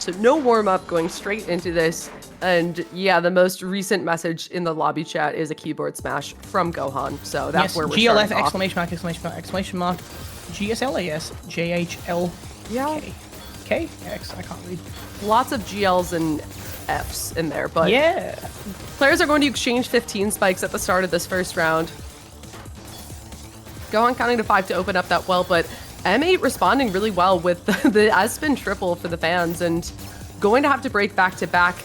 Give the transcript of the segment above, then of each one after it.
So no warm-up, going straight into this. And yeah, the most recent message in the lobby chat is a keyboard smash from Gohan. So that's where we're GLF, starting off. exclamation mark, exclamation mark, exclamation mark, GSLAS, JHL, Yeah. K, X, I can't read. Lots of GLs and Fs in there, but Yeah. players are going to exchange 15 spikes at the start of this first round. Gohan counting to 5 to open up that well, but M8 responding really well with the S-spin triple for the fans and going to have to break back-to-back.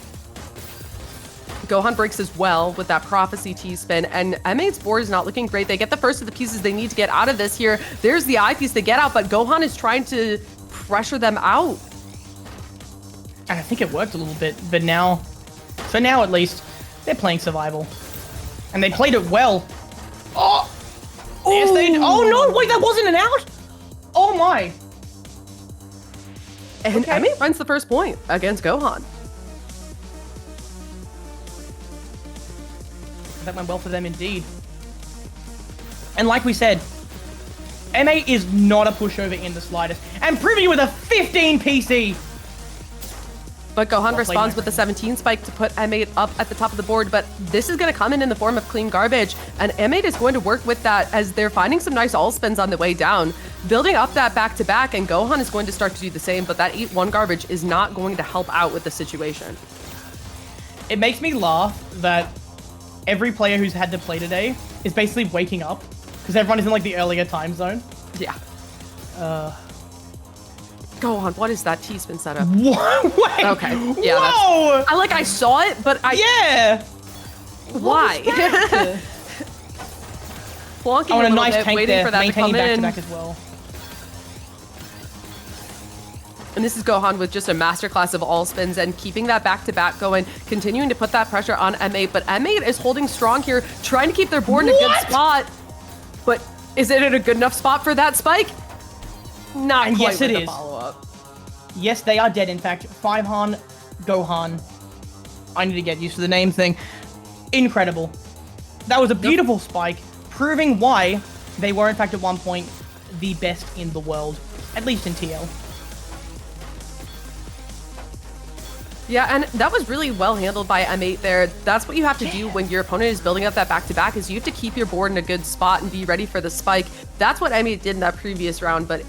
Gohan breaks as well with that Prophecy T-spin, and M8's board is not looking great. They get the first of the pieces they need to get out of this here. There's the I piece they get out, but Gohan is trying to pressure them out. And I think it worked a little bit, but now, for now at least, they're playing survival. And they played it well. Oh! Yes, they. Oh no! Wait, that wasn't an out. Oh my! And Okay. M8 finds the first point against Gohan. That went well for them indeed. And like we said, M8 is not a pushover in the slightest, and proving it with a 15 PC. But Gohan Well played, responds my with the friend. 17 spike to put M8 up at the top of the board, but this is going to come in the form of clean garbage, and M8 is going to work with that as they're finding some nice all spins on the way down, building up that back-to-back, and Gohan is going to start to do the same, but that 8-1 garbage is not going to help out with the situation. It makes me laugh that every player who's had to play today is basically waking up, because everyone is in like the earlier time zone. Yeah. Gohan, what is that T-spin setup? Whoa! Wait! Okay. Yeah, Whoa! I saw it, but I... Yeah! Why? Flonking I want a a little nice bit, tank waiting there, for that to maintaining come in. back-to-back as well. And this is Gohan with just a masterclass of all spins and keeping that back-to-back going, continuing to put that pressure on M8. But M8 is holding strong here, trying to keep their board in a good What? spot. But is it in a good enough spot for that spike? Not And quite yes, with it the is. follow-up. Yes, they are dead, in fact. 5Han, Gohan. I need to get used to the name thing. Incredible. That was a beautiful spike, proving why they were, in fact, at one point, the best in the world. At least in TL. Yeah, and that was really well handled by M8 there. That's what you have to do when your opponent is building up that back-to-back, is you have to keep your board in a good spot and be ready for the spike. That's what M8 did in that previous round, but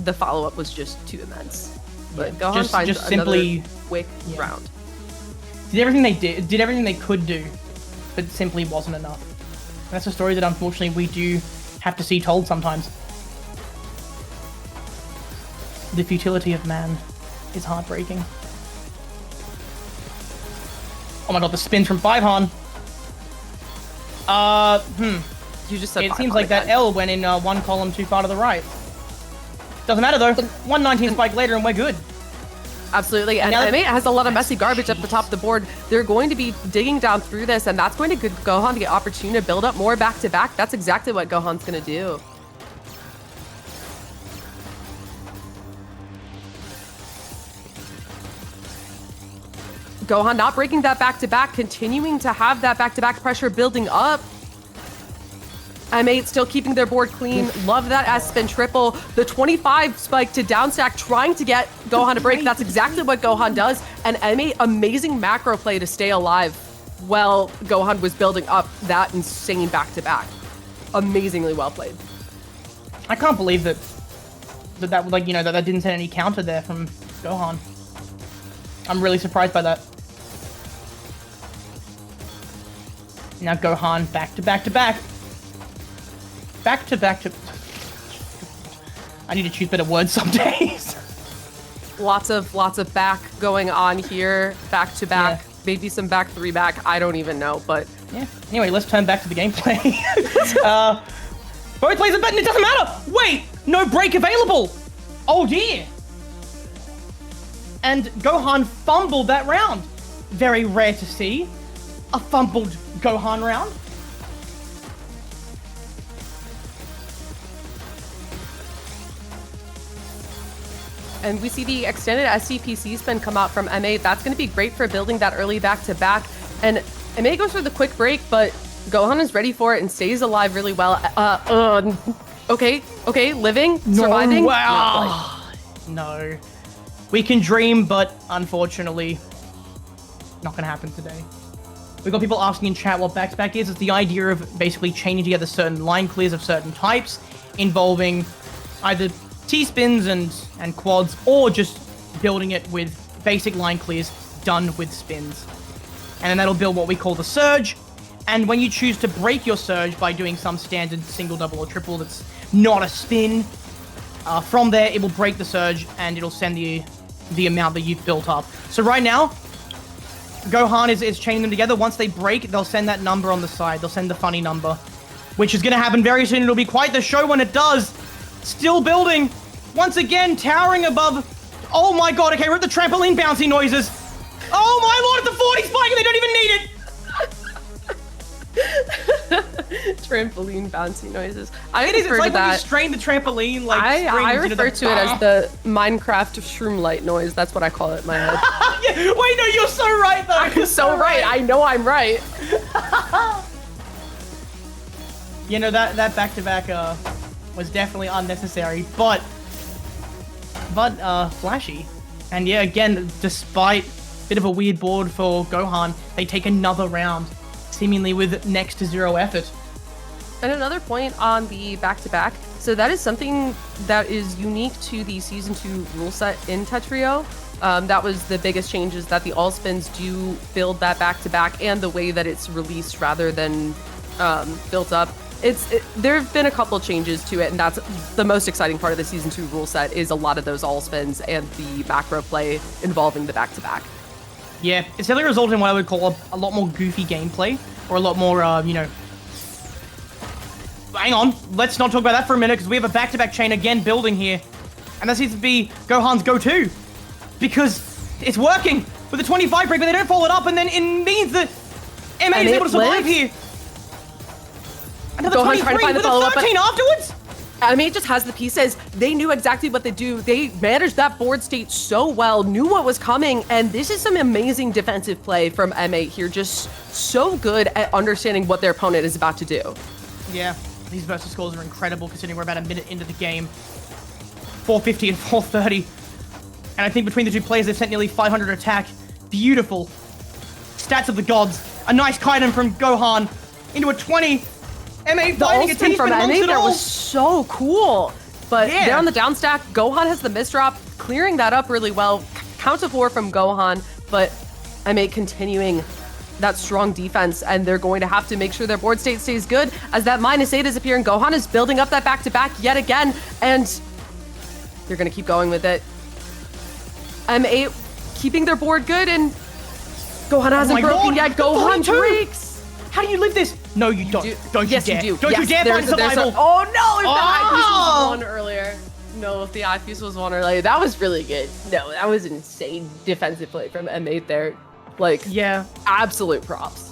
the follow-up was just too immense. But Gohan just finds simply- another quick round. Did everything they did everything they could do, but simply wasn't enough. And that's a story that unfortunately we do have to see told sometimes. The futility of man is heartbreaking. Oh my god, the spins from 5Han. You just said It 5 seems like that again. L went in one column too far to the right. Doesn't matter though. 119 spike later and we're good. Absolutely, and now- M8 has a lot of messy garbage at the top of the board. They're going to be digging down through this, and that's going to give Gohan the opportunity to build up more back-to-back. That's exactly what Gohan's going to do. Gohan not breaking that back-to-back, continuing to have that back-to-back pressure building up. M8 still keeping their board clean. Love that S-spin triple. The 25 spike to downstack, trying to get Gohan to break. That's exactly what Gohan does. And M8, amazing macro play to stay alive while Gohan was building up that insane back-to-back. Amazingly well played. I can't believe that like, you know, that didn't send any counter there from Gohan. I'm really surprised by that. Now Gohan back to back to back. Back to back to... I need to choose better words some days. Lots of back going on here. Back to back. Yeah. Maybe some back 3-back. I don't even know, but Yeah. Anyway, let's turn back to the gameplay. Both plays a button, it doesn't matter! Wait! No break available! Oh dear! And Gohan fumbled that round. Very rare to see. A fumbled Gohan round. And we see the extended SCPC spin come out from M8. That's going to be great for building that early back-to-back. And M8 goes for the quick break, but Gohan is ready for it and stays alive really well. Okay, living, surviving. Wow. No. We can dream, but unfortunately, not gonna happen today. We've got people asking in chat what back-to-back is. It's the idea of basically chaining together certain line clears of certain types, involving either T-spins and quads, or just building it with basic line clears done with spins. And then that'll build what we call the surge. And when you choose to break your surge by doing some standard single, double, or triple that's not a spin, from there it will break the surge and it'll send the amount that you've built up. So right now, Gohan is chaining them together. Once they break, they'll send that number on the side. They'll send the funny number, which is going to happen very soon. It'll be quite the show when it does. Still building. Once again, towering above. Oh my god, okay, we're at the trampoline bouncy noises. Oh my lord, it's the 40 spike and they don't even need it. Trampoline bouncy noises. It's like when you strain the trampoline, like I refer to it as the Minecraft shroom light noise. That's what I call it in my head. Yeah, wait, no, you're so right though. I'm so right. I know I'm right. You know, that back-to-back was definitely unnecessary, but flashy. And yeah, again, despite a bit of a weird board for Gohan, they take another round, seemingly with next to zero effort. And another point on the back-to-back, so that is something that is unique to the Season 2 rule set in Tetrio. That was the biggest change, is that the all spins do build that back-to-back, and the way that it's released rather than built up. There have been a couple changes to it, and that's the most exciting part of the Season 2 rule set, is a lot of those all spins and the macro play involving the back-to-back. Yeah, it's definitely resulted in what I would call a lot more goofy gameplay, or a lot more, you know... Hang on, let's not talk about that for a minute, because we have a back-to-back chain again building here. And that seems to be Gohan's go-to. Because it's working with the 25 break, but they don't follow it up, and then it means that MA is able to survive here. Another Gohan 23 trying to find the with a follow-up, 13 afterwards? M8 just has the pieces. They knew exactly what to do. They managed that board state so well, knew what was coming, and this is some amazing defensive play from M8 here. Just so good at understanding what their opponent is about to do. Yeah, these versus scores are incredible considering we're about a minute into the game. 450 and 430. And I think between the two players, they've sent nearly 500 attack. Beautiful. Stats of the gods. A nice Kaiden from Gohan into a 20. M8 the all spin from M8 there was so cool. But yeah. There on the down stack, Gohan has the misdrop, clearing that up really well. Count to 4 from Gohan, but M8 continuing that strong defense, and they're going to have to make sure their board state stays good as that -8 is appearing. Gohan is building up that back-to-back yet again, and they're going to keep going with it. M8 keeping their board good, and Gohan hasn't broken yet. Gohan breaks. How do you live this? No, you don't. Don't you yes, dare. you do. Don't yes, you dare find survival. Oh no, if the eyepiece was won earlier. No, if the eyepiece was won earlier. That was really good. No, that was insane defensive play from M8 there. Like, yeah, absolute props.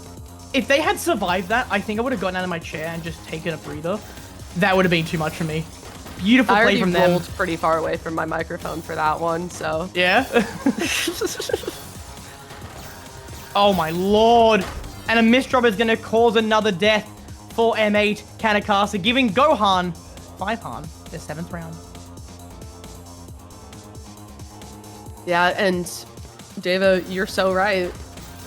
If they had survived that, I think I would have gotten out of my chair and just taken a breather. That would have been too much for me. Beautiful play from them. I already rolled pretty far away from my microphone for that one, so. Yeah? Oh my lord. And a misdrop is going to cause another death for M8 Kanekasa, giving Gohan 5-Han their 7th round. Yeah, and Deva, you're so right.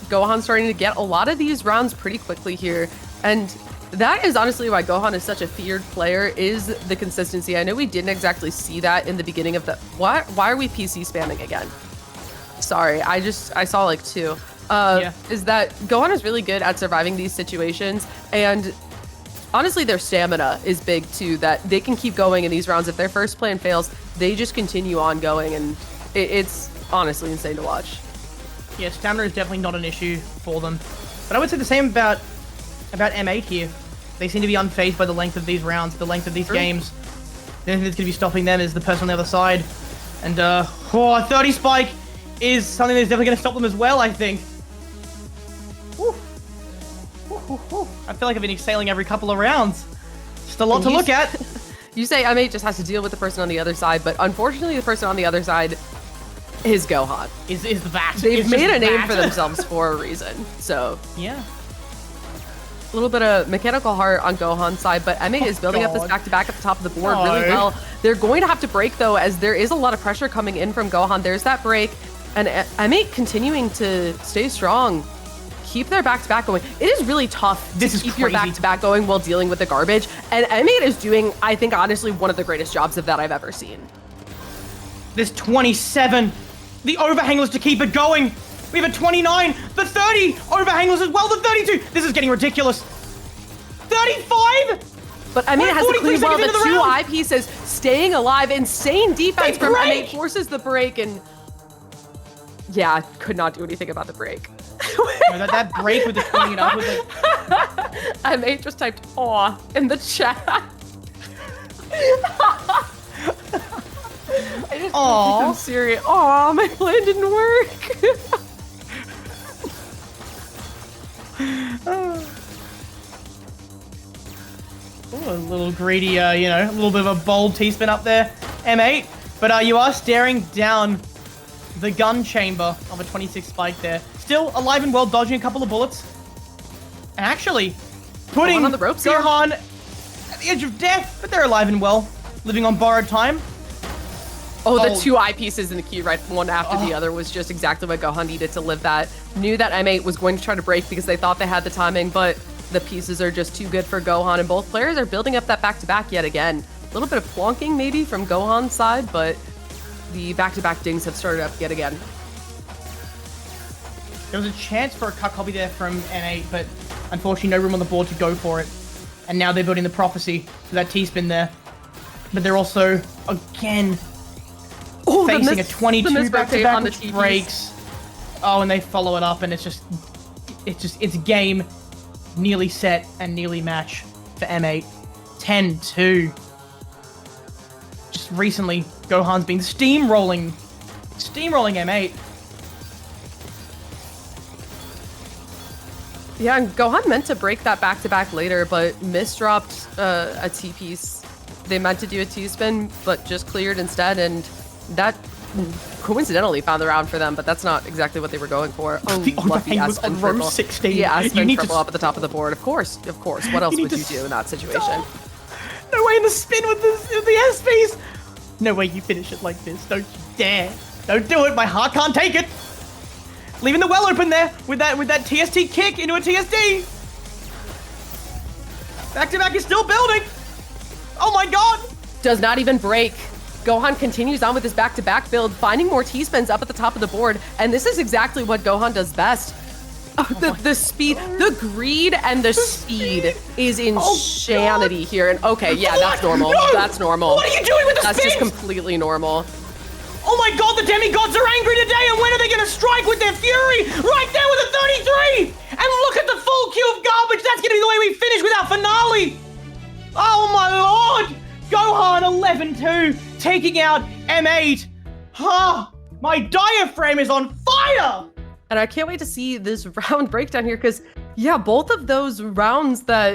Gohan's starting to get a lot of these rounds pretty quickly here. And that is honestly why Gohan is such a feared player, is the consistency. I know we didn't exactly see that in the beginning of the... Why are we PC spamming again? Sorry, I saw like 2. Is that Gohan is really good at surviving these situations, and honestly their stamina is big too, that they can keep going in these rounds. If their first plan fails, they just continue on going, and it's honestly insane to watch. Yeah, stamina is definitely not an issue for them, but I would say the same about M8 here. They seem to be unfazed by the length of these rounds, the length of these games. The only thing that's going to be stopping them is the person on the other side, and 30 spike is something that's definitely going to stop them as well, I think. I feel like I've been exhaling every couple of rounds. Just a lot to look at. You say M8 just has to deal with the person on the other side, but unfortunately the person on the other side is Gohan. Is the bat. They've made a name for themselves for a reason, so. Yeah. little bit of mechanical heart on Gohan's side, but M8 is building up this back-to-back at the top of the board really well. They're going to have to break, though, as there is a lot of pressure coming in from Gohan. There's that break, and M8 continuing to stay strong. Keep their back-to-back going. It is really tough to keep your back-to-back going while dealing with the garbage, and M8 is doing, I think, honestly, one of the greatest jobs of that I've ever seen. This 27, the overhanglers to keep it going. We have a 29, the 30, overhanglers as well, the 32. This is getting ridiculous. 35? But M8 has the clean well, the two eyepieces staying alive. Insane defense from M8 forces the break, and yeah, could not do anything about the break. No, that break with the cleaning it up was like... M8 just typed "aw" in the chat. I just keep them serious. Aw, my plan didn't work. Ooh, a little greedy, you know, a little bit of a bold T-spin up there, M8. But you are staring down the gun chamber of a 26 spike there. Still alive and well, dodging a couple of bullets. And actually putting on the ropes Gohan at the edge of death, but they're alive and well, living on borrowed time. Oh, the two eyepieces in the queue, right? One after the other was just exactly what Gohan needed to live that. Knew that M8 was going to try to break because they thought they had the timing, but the pieces are just too good for Gohan, and both players are building up that back-to-back yet again. A little bit of plonking maybe from Gohan's side, but the back-to-back dings have started up yet again. There was a chance for a cut copy there from M8, but unfortunately no room on the board to go for it. And now they're building the prophecy for that T-spin there. But they're also, again, facing a 22 back-to-back, which breaks. Oh, and they follow it up, and it's game, nearly set, and nearly match for M8. 10-2. Just recently, Gohan's been steamrolling M8. Yeah, and Gohan meant to break that back-to-back later, but misdropped a T-piece. They meant to do a T-spin, but just cleared instead, and that coincidentally found the round for them, but that's not exactly what they were going for. Oh, the overhang was on row 16. Yeah, spin triple up at the top of the board. Of course. What else would you do in that situation? No way in the spin with the S-piece. No way you finish it like this. Don't you dare. Don't do it. My heart can't take it. Leaving the well open there with that TST kick into a TSD. Back-to-back is still building. Oh my god. Does not even break. Gohan continues on with his back-to-back build, finding more T-spins up at the top of the board, and this is exactly what Gohan does best. The speed, the greed and the speed is insanity here. And okay, yeah, that's normal. No! That's normal. What are you doing with the That's spins? just completely normal. Oh my god, the demigods are angry today, and when are they gonna strike with their fury? Right there with a 33! And look at the full queue of garbage, that's gonna be the way we finish with our finale! Oh my lord! Gohan 11-2, taking out M8. My diaphragm is on fire! And I can't wait to see this round breakdown here, because yeah, both of those rounds that